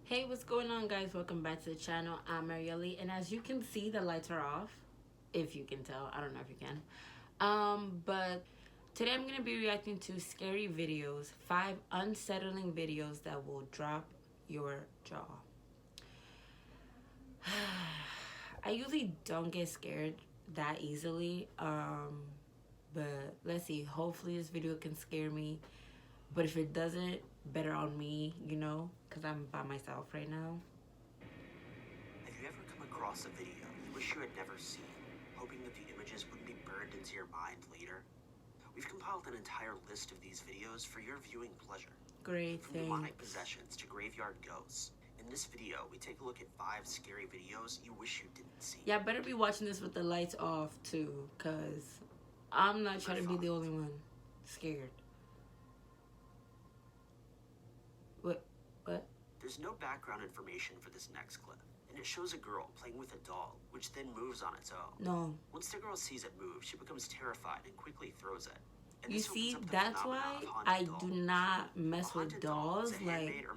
Hey, what's going on, guys? Welcome back to the channel. I'm Marielle, and as you can see, the lights are off. If you can tell, I don't know if you can. But today I'm gonna be reacting to scary videos, 5 unsettling videos that will drop your jaw. I usually don't get scared that easily. But let's see. Hopefully, this video can scare me. But if it doesn't, better on me, because I'm by myself right now. Have you ever come across a video you wish you had never seen, hoping that the images wouldn't be burned into your mind later? We've compiled an entire list of these videos for your viewing pleasure. Great, From demonic possessions to graveyard ghosts. In this video, we take a look at 5 scary videos you wish you didn't see. Yeah, I better be watching this with the lights off too, because I'm not trying to be the only one scared. What? There's no background information for this next clip, and it shows a girl playing with a doll, which then moves on its own. No. Once the girl sees it move, she becomes terrified and quickly throws it. And you see, that's why I do not mess with dolls. Like,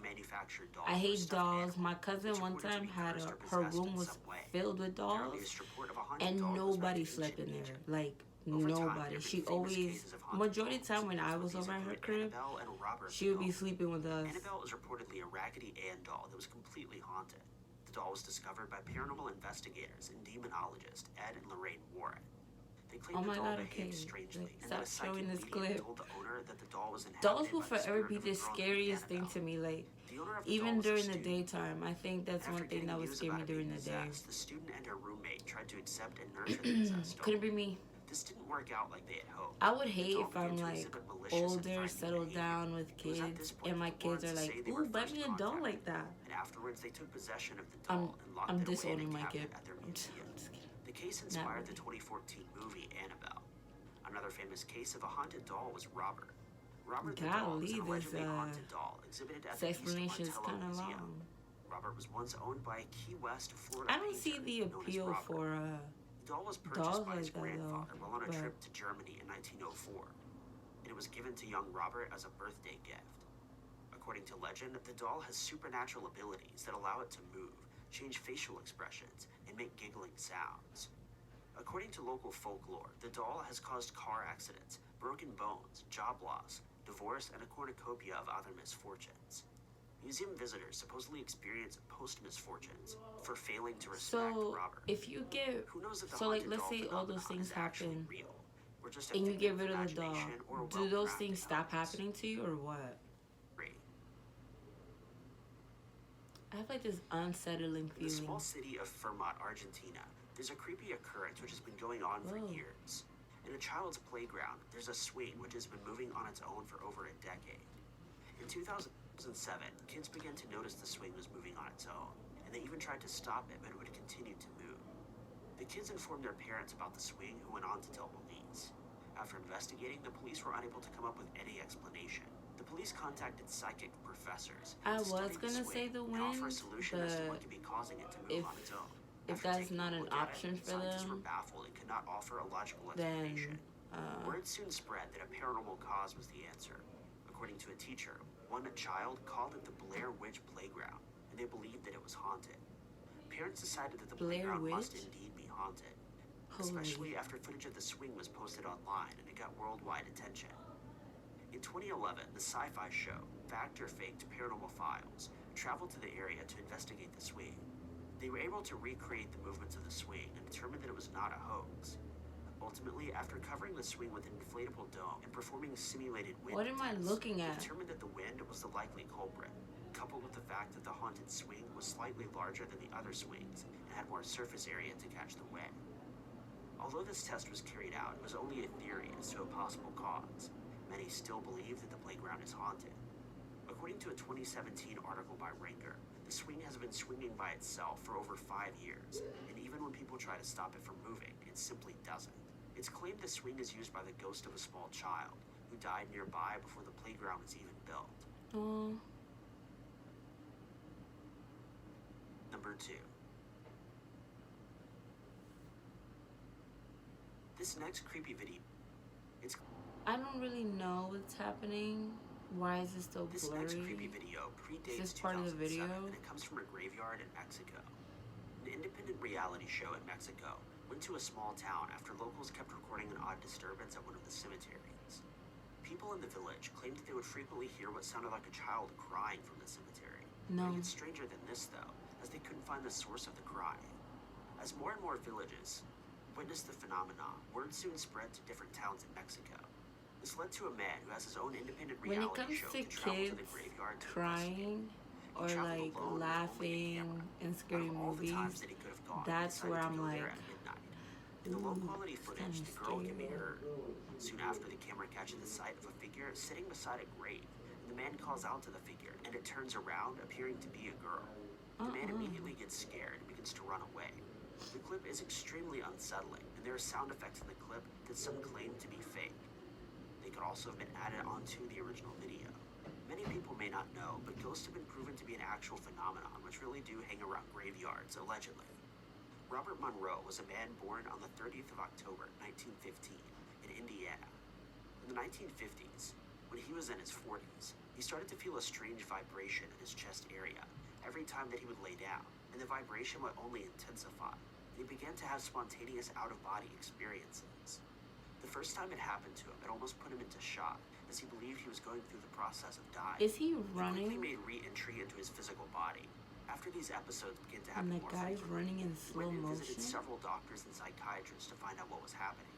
I hate dolls. My cousin one time had her room was filled with dolls, and nobody slept in there. Like, nobody. She always, majority of the time when I was over at her crib, she would be sleeping with us. Annabelle is reportedly a Raggedy Ann doll that was completely haunted. The doll was discovered by paranormal investigators and demonologist Ed and Lorraine Warren. They claimed the doll behaved strangely, and stop showing this clip. Told the owner that the doll was Dolls will forever be the scariest thing to me. Like, even during the daytime, I think that's one thing that would scare me during the day. The student and her roommate tried to accept and nurture the possessed doll. Couldn't be me. This didn't work out like they had hoped. I would hate if I'm like older, settled down with kids, and my kids are like, "Ooh, buy me a doll like that." And afterwards, they took possession of the doll and locked it away in a cabinet at their museum. The case inspired the 2014 movie Annabelle. Another famous case of a haunted doll was Robert. Robert the doll was an allegedly haunted doll exhibited at the explanation is kind of long. Robert was once owned by a Key West, Florida I don't see the appeal for the doll was purchased by his grandfather while on a trip to Germany in 1904, and it was given to young Robert as a birthday gift. According to legend, the doll has supernatural abilities that allow it to move, change facial expressions, and make giggling sounds. According to local folklore, the doll has caused car accidents, broken bones, job loss, divorce, and a cornucopia of other misfortunes. Museum visitors supposedly experience post-misfortunes for failing to respect Robert. If you get, like, let's say all those things happen, and you get rid of the doll, do those things stop happening to you, or what? I have like this unsettling feeling. In the small city of Fermat, Argentina, there's a creepy occurrence which has been going on for years. In a child's playground, there's a swing which has been moving on its own for over a decade. In 2007, kids began to notice the swing was moving on its own, and they even tried to stop it, but it would continue to move. The kids informed their parents about the swing, who went on to tell police. After investigating, the police were unable to come up with any explanation. The police contacted psychic professors. I was gonna say the wind, but if that's not an option for them, were baffled and could not offer a logical explanation. Word soon spread that a paranormal cause was the answer. According to a teacher, one child called it the Blair Witch Playground, and they believed that it was haunted. Parents decided that the playground must indeed be haunted, especially after footage of the swing was posted online and it got worldwide attention. In 2011, the sci-fi show Fact or Faked Paranormal Files traveled to the area to investigate the swing. They were able to recreate the movements of the swing and determined that it was not a hoax. Ultimately, after covering the swing with an inflatable dome and performing simulated wind tests, they determined that the wind was the likely culprit, coupled with the fact that the haunted swing was slightly larger than the other swings and had more surface area to catch the wind. Although this test was carried out, it was only a theory as to a possible cause. Many still believe that the playground is haunted. According to a 2017 article by Ringer, the swing has been swinging by itself for over 5 years, and even when people try to stop it from moving, it simply doesn't. It's claimed the swing is used by the ghost of a small child who died nearby before the playground was even built. Number 2. This next creepy video, I don't really know what's happening, Why is it still This blurry? next creepy video predates 2007, and it comes from a graveyard in Mexico. An independent reality show in Mexico went to a small town after locals kept recording an odd disturbance at one of the cemeteries. People in the village claimed that they would frequently hear what sounded like a child crying from the cemetery. No. It gets stranger than this, though, as they couldn't find the source of the crying. As more and more villages witnessed the phenomenon, word soon spread to different towns in Mexico. This led to a man who has his own independent reality show to travel to the graveyard to crying or like laughing in scary movies, that's where I'm like, in the low-quality footage, the girl can be heard. Soon after, the camera catches the sight of a figure sitting beside a grave, and the man calls out to the figure, and it turns around, appearing to be a girl. The man immediately gets scared and begins to run away. The clip is extremely unsettling, and there are sound effects in the clip that some claim to be fake. They could also have been added onto the original video. Many people may not know, but ghosts have been proven to be an actual phenomenon, which really do hang around graveyards, allegedly. Robert Monroe was a man born on the 30th of October, 1915, in Indiana. In the 1950s, when he was in his 40s, he started to feel a strange vibration in his chest area every time that he would lay down, and the vibration would only intensify, and he began to have spontaneous out-of-body experiences. The first time it happened to him, it almost put him into shock, as he believed he was going through the process of dying. Is he running? He quickly made re-entry into his physical body. After these episodes began to happen and the more guy's frequently, running in slow he motion. visited several doctors and psychiatrists to find out what was happening.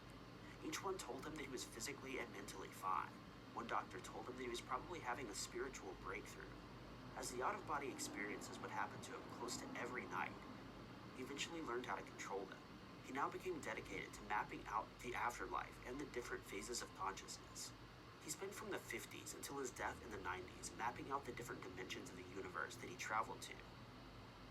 Each one told him that he was physically and mentally fine. One doctor told him that he was probably having a spiritual breakthrough. As the out-of-body experiences would happen to him close to every night, he eventually learned how to control them. He now became dedicated to mapping out the afterlife and the different phases of consciousness. He spent from the 50s until his death in the 90s mapping out the different dimensions of the universe that he traveled to.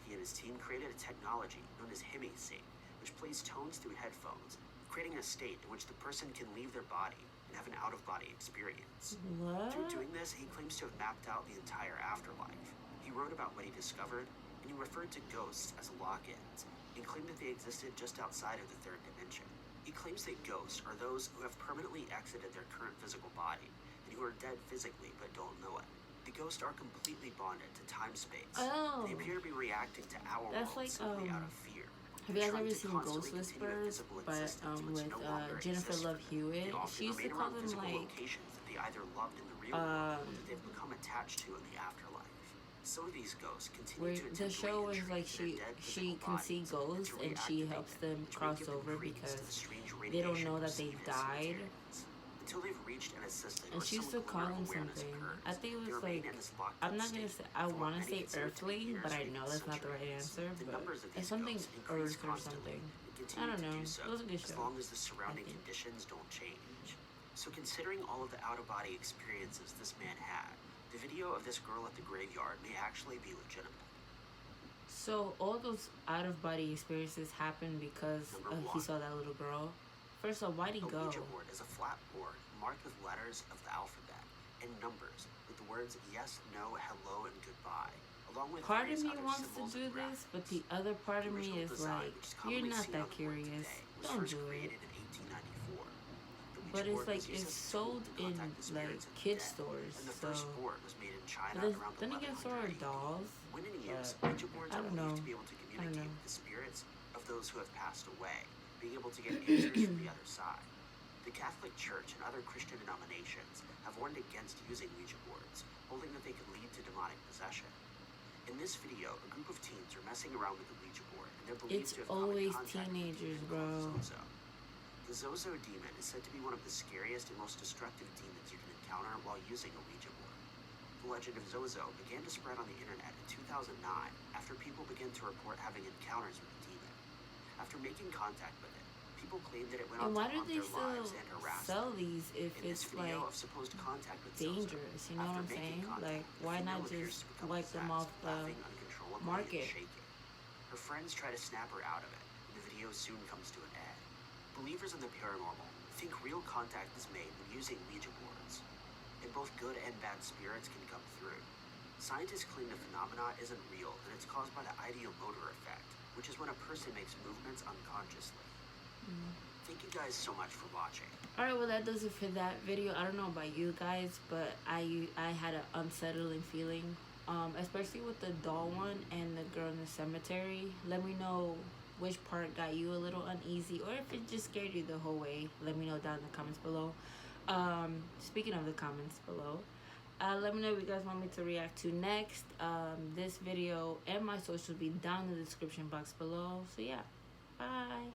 He and his team created a technology known as HemiSync, which plays tones through headphones, creating a state in which the person can leave their body and have an out-of-body experience. What? Through doing this, he claims to have mapped out the entire afterlife. He wrote about what he discovered, and he referred to ghosts as lock-ins, and claimed that they existed just outside of the third dimension. He claims that ghosts are those who have permanently exited their current physical body, and who are dead physically but don't know it. The ghosts are completely bonded to time-space. Oh. And they appear to be reacting to our world like, simply out of fear. Have you guys ever seen Ghost Whispers? But with Jennifer Love Hewitt, she used to call them like that they either loved in the real world, or that they've become attached to in the afterlife. Some of these ghosts continue to the show is like she can see ghosts and she helps them cross over because they don't know that they died. Until they've reached an assistant, and she used to call them something. I think it was like, I'm not gonna say, I want to say earthly, but I know that's not the right answer. But it's something earth or something. I don't know. It was a good show. As long as the surrounding conditions don't change. So considering all of the out-of-body experiences this man had, the video of this girl at the graveyard may actually be legitimate. So all those out-of-body experiences happened because he saw that little girl. First of all, why'd he go? A Ouija board is a flat board marked with letters of the alphabet and numbers with the words yes, no, hello, and goodbye, along with part of me wants to do this, but the other part of me is like, you're not that curious. Don't do it. But it's like it's sold in like kid stores, so. But then again, so are dolls. I don't know. I don't know. The spirits of those who have passed away, being able to get answers from the other side. The Catholic Church and other Christian denominations have warned against using Ouija boards, holding that they could lead to demonic possession. In this video, a group of teens are messing around with the Ouija board, and they're believed to have come in contact with teenagers, the bro. Zozo. The Zozo demon is said to be one of the scariest and most destructive demons you can encounter while using a Ouija board. The legend of Zozo began to spread on the internet in 2009 after people began to report having encounters with the demon. After making contact with it, people claimed that it went on to haunt their lives and harass them. Sell these if it's like of supposed contact with dangerous? You know what I'm saying? Like, why not just wipe them off the market? Her friends try to snap her out of it, and the video soon comes to an end. Believers in the paranormal think real contact is made when using Ouija boards, and both good and bad spirits can come through. Scientists claim the phenomena isn't real, and it's caused by the ideomotor effect, which is when a person makes movements unconsciously. Thank you guys so much for watching. Alright, well that does it for that video. I don't know about you guys, but I had an unsettling feeling. Especially with the doll one and the girl in the cemetery. Let me know which part got you a little uneasy, or if it just scared you the whole way. Let me know down in the comments below. Speaking of the comments below, let me know what you guys want me to react to next. This video and my socials will be down in the description box below. So yeah, bye.